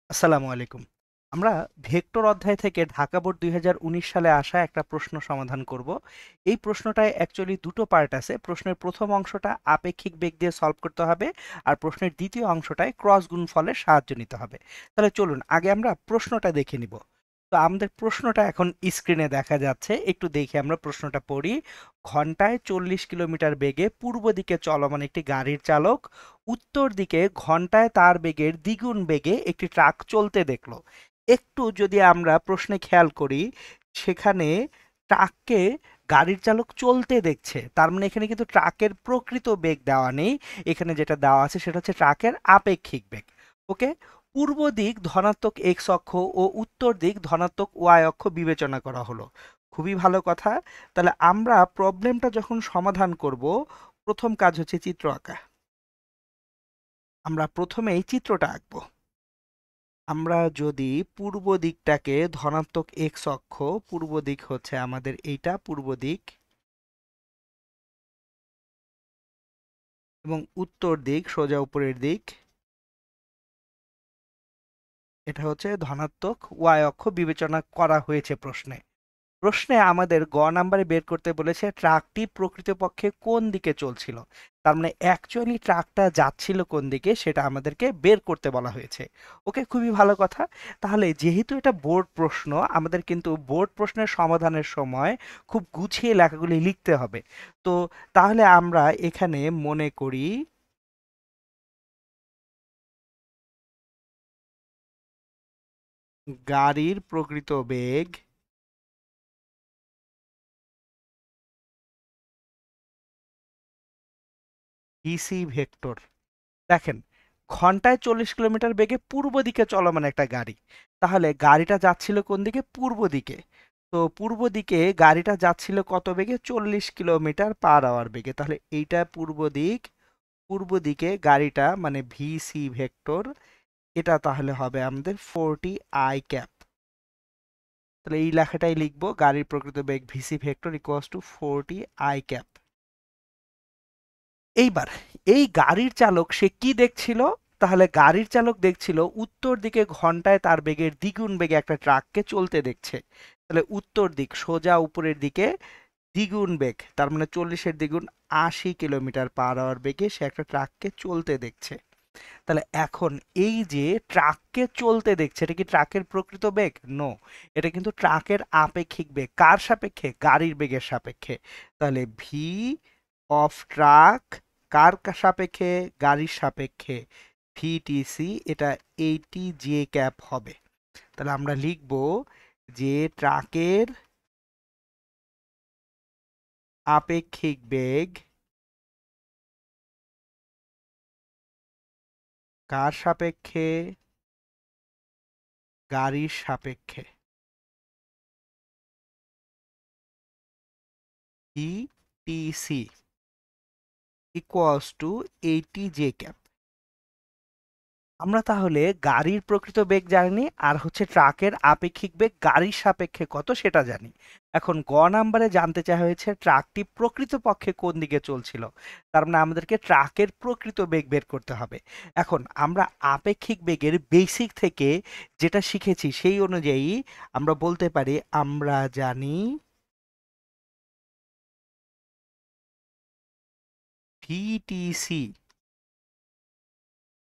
আসসালামু আলাইকুম। আমরা ভেক্টর অধ্যায় থেকে ঢাকা বোর্ড ২০১৯ সালে আসা একটা প্রশ্ন সমাধান করব। এই প্রশ্নটায় অ্যাকচুয়ালি দুটো পার্ট আছে। প্রশ্নের প্রথম অংশটা আপেক্ষিক বেগ দিয়ে সলভ করতে হবে, আর প্রশ্নের দ্বিতীয় অংশটায় ক্রস গুণফলের সাহায্য নিতে হবে। তাহলে চলুন আগে আমরা প্রশ্নটা দেখে নিব। তো আমাদের প্রশ্নটা এখন স্ক্রিনে দেখা যাচ্ছে, একটু দেখে আমরা প্রশ্নটা পড়ি। ঘন্টায় ৪০ কিলোমিটার বেগে পূর্ব দিকে চলমান একটি গাড়ির চালক উত্তর দিকে ঘন্টায় তার বেগের দ্বিগুণ বেগে একটি ট্রাক চলতে দেখলো। একটু যদি আমরা প্রশ্নে খেয়াল করি, সেখানে ট্রাককে গাড়ির চালক চলতে দেখছে, তার মানে এখানে কিন্তু ট্রাকের প্রকৃত বেগ দেওয়া নেই। এখানে যেটা দেওয়া আছে সেটা হচ্ছে ট্রাকের আপেক্ষিক বেগ। ওকে। পূর্ব দিক ধনাত্মক এক্স অক্ষ ও উত্তর দিক ধনাত্মক ওয়াই অক্ষ বিবেচনা করা হলো। খুবই ভালো কথা। তাহলে আমরা প্রবলেমটা যখন সমাধান করব, প্রথম কাজ হচ্ছে চিত্র আঁকা। আমরা প্রথমে এই চিত্রটা আঁকবো। আমরা যদি পূর্ব দিকটাকে ধনাত্মক এক্স অক্ষ, পূর্ব দিক হচ্ছে আমাদের এইটা পূর্ব দিক, এবং উত্তর দিক সোজা উপরের দিক, এটা হচ্ছে ধনাত্মক ওয়াই অক্ষ বিবেচনা করা হয়েছে প্রশ্নে। প্রশ্নে আমাদের গ নাম্বারে বের করতে বলেছে ট্রাকটি প্রকৃতপক্ষে কোন দিকে চলছিল। তার মানে অ্যাকচুয়ালি ট্রাকটা যাচ্ছিল কোন দিকে সেটা আমাদেরকে বের করতে বলা হয়েছে। ওকে, খুবই ভালো কথা। তাহলে যেহেতু এটা বোর্ড প্রশ্ন, আমাদের কিন্তু বোর্ড প্রশ্নের সমাধানের সময় খুব গুছিয়ে লেখাগুলি লিখতে হবে। তো তাহলে আমরা এখানে মনে করি গাড়ির প্রকৃত বেগ ডিসি ভেক্টর। দেখেন, ঘন্টায় ৪০ কিলোমিটার বেগে পূর্ব দিকে চলমান একটা গাড়ি, তাহলে গাড়িটা যাচ্ছিল কোন দিকে? পূর্ব দিকে। তো পূর্ব দিকে গাড়িটা যাচ্ছিল কত বেগে? ৪০ কিলোমিটার পার আওয়ার বেগে। তাহলে এইটা পূর্ব দিক, পূর্ব দিকে গাড়িটা মানে ভিসি ভেক্টর, এটা তাহলে হবে আমাদের 40 i ক্যাপ। তাহলে এই লেখাটাই লিখবো, গাড়ির প্রকৃত বেগ v c vector equals to 40 i cap. এইবার এই গাড়ির চালক সে কি দেখছিল? তাহলে গাড়ির চালক দেখছিল উত্তর দিকে ঘন্টায় তার বেগের দ্বিগুণ বেগে একটা ট্রাককে চলতে দেখছে। তাহলে উত্তর দিক সোজা উপরের দিকে দ্বিগুণ বেগ, তার মানে ৪০-এর দ্বিগুণ ৮০ কিলোমিটার পার আওয়ার বেগে সে একটা ট্রাককে চলতে দেখছে। তাহলে এখন এই যে ট্রাককে চলতে দেখছে, এটা কি ট্রাকের প্রকৃত বেগ? নো, এটা কিন্তু ট্রাকের আপেক্ষিক বেগ। কার সাপেক্ষে? গাড়ির বেগের সাপেক্ষে। তাহলে ভি অফ ট্রাক কার সাপেক্ষে? গাড়ির সাপেক্ষে। ভিটিসি, এটা 80 j ক্যাপ হবে। তাহলে আমরা লিখব যে ট্রাকের আপেক্ষিক বেগ কার সাপেক্ষে? গাড়ির সাপেক্ষে। VTC equals to 80 j cap. আমরা তাহলে গাড়ির প্রকৃত বেগ জানি, আর হচ্ছে ট্রাকের আপেক্ষিক বেগ গাড়ির সাপেক্ষে কত সেটা জানি। এখন গ নাম্বারে জানতে চাওয়া হয়েছে ট্রাকটি প্রকৃতপক্ষে কোন দিকে চলছিল। তার মানে আমাদেরকে ট্রাকের প্রকৃত বেগ বের করতে হবে। এখন আমরা আপেক্ষিক বেগের বেসিক থেকে যেটা শিখেছি সেই অনুযায়ী আমরা বলতে পারি, আমরা জানি ভিটিসি,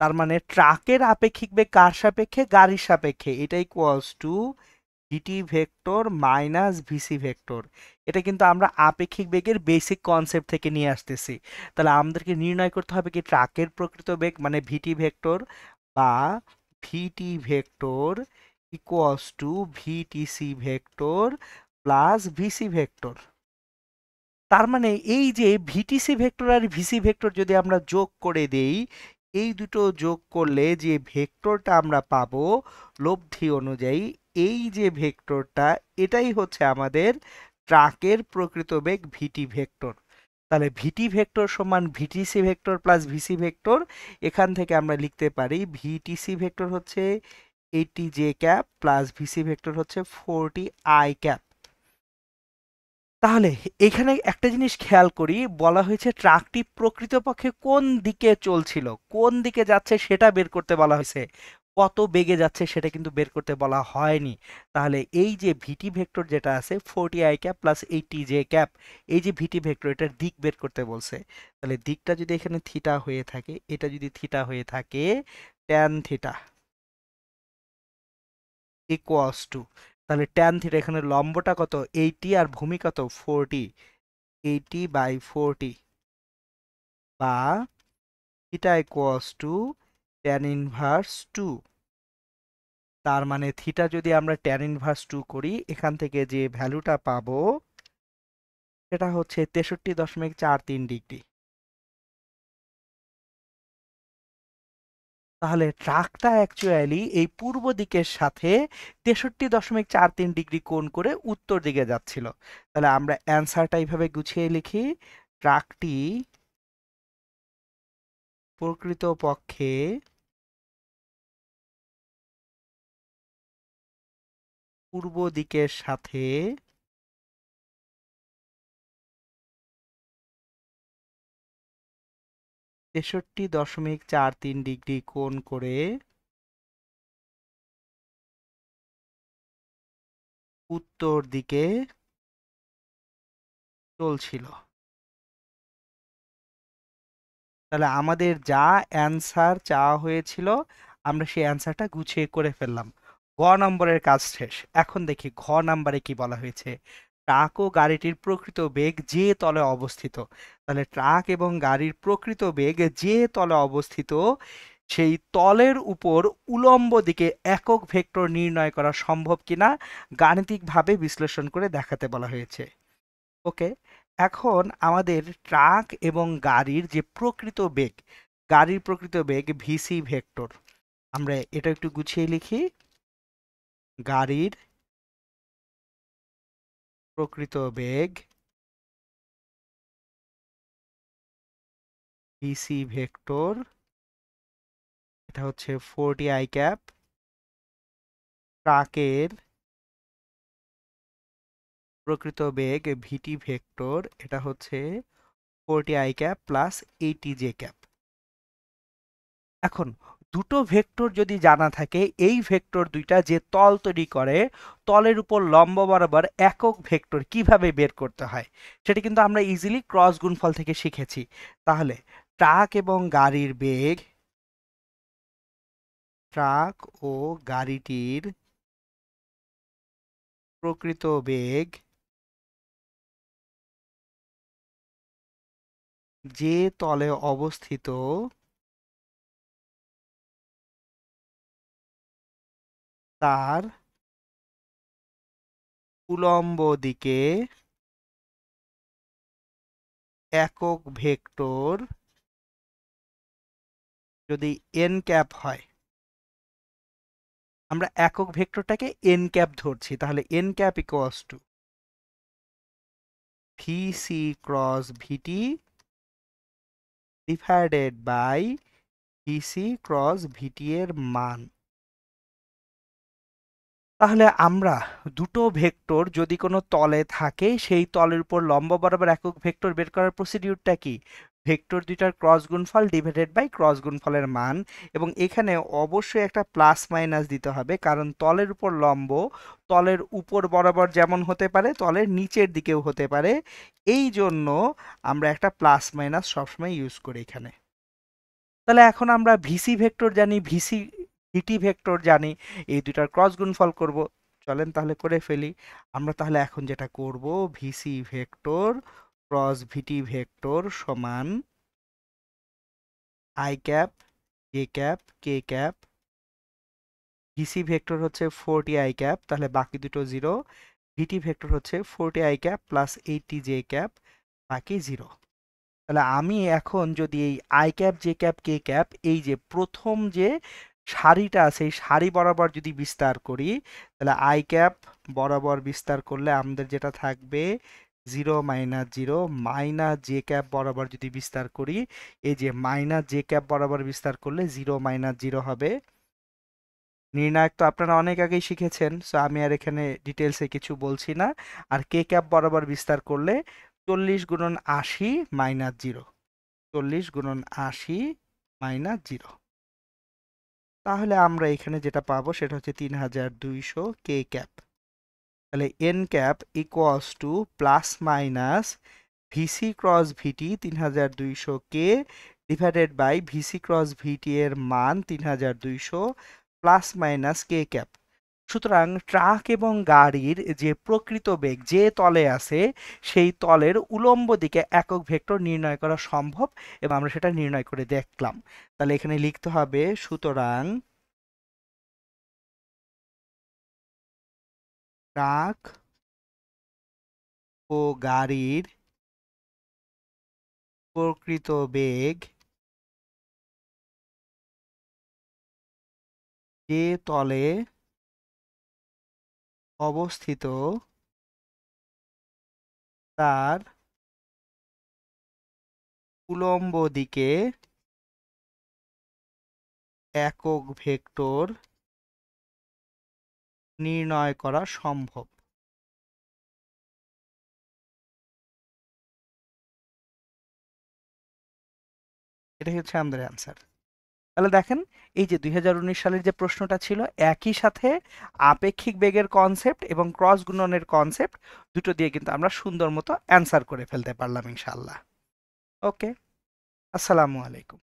তার মানে ট্রাকের আপেক্ষিক বেগ কার সাপেক্ষে? গাড়ির সাপেক্ষে। এটা equals to VT vector minus VC vector. এটা কিন্তু আমরা আপেক্ষিক বেগের বেসিক কনসেপ্ট থেকে নিয়ে আসতেছি। তাহলে আমাদেরকে নির্ণয় করতে হবে কি ট্রাকের প্রকৃত বেগ মানে ভিটি ভেক্টর বা v t vector equals to v t c vector plus v c vector. তার মানে এই যে ভিটিসি ভেক্টর আর ভিসি ভেক্টর যদি আমরা যোগ করে দেই, এই দুটো যোগ করলে যে ভেক্টরটা আমরা পাবো লব্ধি অনুযায়ী, এই যে ভেক্টরটা, এটাই হচ্ছে আমাদের ট্রাকের প্রকৃত বেগ ভিটি ভেক্টর। তাহলে ভিটি ভেক্টর সমান VTC vector plus v c vector. এখান থেকে আমরা লিখতে পারি ভিটিসি ভেক্টর হচ্ছে 80 j cap plus v c vector হচ্ছে 40 i ক্যাপ। তাহলে এখানে একটা জিনিস খেয়াল করি, বলা হয়েছে ট্রাকটি প্রকৃতপক্ষে কোন দিকে চলছিল, কোন দিকে যাচ্ছে সেটা বের করতে বলা হয়েছে। কত বেগে যাচ্ছে সেটা কিন্তু বের করতে বলা হয়নি। তাহলে এই যে ভিটি ভেক্টর যেটা আছে 40i cap plus 80j cap, এই যে ভিটি ভেক্টর এটার দিক বের করতে বলছে। তাহলে দিকটা যদি এখানে থিটা হয়ে থাকে, এটা যদি থিটা হয়ে থাকে, ট্যান থিটা ইকুয়ালস টু, তাহলে ট্যান থিটা এখানে লম্বটা কত 80 আর ভূমি কত 40, 80/40 বা theta equals to tan inverse 2। তার মানে থিটা যদি আমরা ট্যান ইনভার্স 2 করি, এখান থেকে যে ভ্যালুটা পাবো সেটা হচ্ছে 63.43 ডিগ্রি। তাহলে ট্রাকটা অ্যাকচুয়ালি এই পূর্ব দিকের সাথে 63.43 ডিগ্রি কোণ করে উত্তর দিকে যাচ্ছিল। তাহলে আমরা অ্যান্সারটা এইভাবে গুছিয়ে লিখি, ট্রাকটি প্রকৃতপক্ষে পূর্ব দিকের সাথে 63.43 ডিগ্রি কোণ করে উত্তর দিকে চলছিল। তাহলে আমাদের যা অ্যান্সার চাওয়া হয়েছিল আমরা সেই অ্যান্সারটা গুছিয়ে করে ফেললাম। গ নম্বরের কাজ শেষ। এখন দেখি ঘ নম্বরে কি বলা হয়েছে। ট্রাক ও গাড়িটির প্রকৃত বেগ যে তলে অবস্থিত। তাহলে ট্রাক এবং গাড়ির প্রকৃত বেগ যে তলে অবস্থিত সেই তলের উপর উলম্ব দিকে একক ভেক্টর নির্ণয় করা সম্ভব কিনা গাণিতিকভাবে বিশ্লেষণ করে দেখাতে বলা হয়েছে। ওকে, এখন আমাদের ট্রাক এবং গাড়ির যে প্রকৃত বেগ, গাড়ির প্রকৃত বেগ ভিসি ভেক্টর, আমরা এটা একটু গুছিয়ে লিখি। গাড়ির প্রকৃত বেগ ভিসি ভেক্টর, এটা হচ্ছে 40i ক্যাপ। ট্রাকের প্রকৃত বেগ ভিটি ভেক্টর, এটা হচ্ছে 40i cap plus 80j cap. এখন দুটো ভেক্টর যদি জানা থাকে, এই ভেক্টর দুইটা যে তল তৈরি করে, তলের উপর লম্ব বরাবর একক ভেক্টর কিভাবে বের করতে হয় সেটা কিন্তু আমরা ইজিলি ক্রস গুণফল থেকে শিখেছি। তাহলে ট্রাক এবং গাড়ির বেগ, ট্রাক ও গাড়িটির প্রকৃত বেগ যে তলে অবস্থিত তার উলম্ব দিকে একক ভেক্টর যদি এন ক্যাপ হয়, আমরা একক ভেক্টরটাকে এন ক্যাপ ধরছি, তাহলে n cap equals to v c cross v t divided by v c cross v t এর মান। তাহলে আমরা দুটো ভেক্টর যদি কোনো তলে থাকে, সেই তলের উপর লম্ব বরাবর একক ভেক্টর বের করার প্রসিডিউরটা কি, ভেক্টর দুইটার ক্রস গুণফল ডিভাইডেড বাই ক্রস গুণফলের মান। এবং এখানে অবশ্যই একটা প্লাস মাইনাস দিতে হবে, কারণ তলের উপর লম্ব তলের উপর বরাবর যেমন হতে পারে তলের নিচের দিকেও হতে পারে, এই জন্য আমরা একটা প্লাস মাইনাস সবসময় ইউজ করি এখানে। তাহলে এখন আমরা ভিসি ভেক্টর জানি, ভিটি ভেক্টর জানি, এই দুটার ক্রস গুণফল করব। চলেন তাহলে করে ফেলি। আমরা তাহলে এখন যেটা করব, ভিসি ভেক্টর ক্রস ভিটি ভেক্টর সমান I cap J cap K cap. VC vector হচ্ছে 40i ক্যাপ, তাহলে বাকি দুটো জিরো। ভিটি ভেক্টর হচ্ছে 40i cap plus 80j cap, বাকি জিরো। তাহলে আমি এখন যদি এই I cap J cap K cap এই যে প্রথম যে সারিটা আছে এই সারি বরাবর যদি বিস্তার করি, তাহলে আই ক্যাপ বরাবর বিস্তার করলে আমাদের যেটা থাকবে 0 - 0 মাইনাস জে ক্যাপ বরাবর যদি বিস্তার করি, এই যে মাইনাস জে ক্যাপ বরাবর বিস্তার করলে 0 - 0 হবে। নির্ণায়ক তো আপনারা অনেক আগেই শিখেছেন, সো আমি আর এখানে ডিটেলসে কিছু বলছি না। আর কে ক্যাপ বরাবর বিস্তার করলে 40 × 80 - 0, 40 × 80 - 0। তাহলে আমরা এখানে যেটা পাবো সেটা হচ্ছে 3200 কে ক্যাপ। তাহলে n cap equals to plus minus v c cross v t 3200 k divided by v c cross v t এর মান 3200 প্লাস মাইনাস কে ক্যাপ। সুতরাং ট্রাক এবং গাড়ির যে প্রকৃত বেগ যে তলে আছে সেই তলের উলম্ব দিকে একক ভেক্টর নির্ণয় করা সম্ভব এবং আমরা সেটা নির্ণয় করে দেখলাম। তাহলে এখানে লিখতে হবে সুতরাং ট্রাক ও গাড়ির প্রকৃত বেগ যে তলে অবস্থিত তার উলম্ব দিকে একক ভেক্টর নির্ণয় করা সম্ভব। এটাই হচ্ছে আমাদের অ্যান্সার। তাহলে দেখেন এই যে 2019 সালের যে প্রশ্নটা ছিল একই সাথে আপেক্ষিক বেগের কনসেপ্ট এবং ক্রস গুণনের কনসেপ্ট দুটো দিয়ে কিন্তু আমরা সুন্দর মতো অ্যান্সার করে ফেলতে পারলাম ইনশাআল্লাহ। ওকে, আসসালামু আলাইকুম।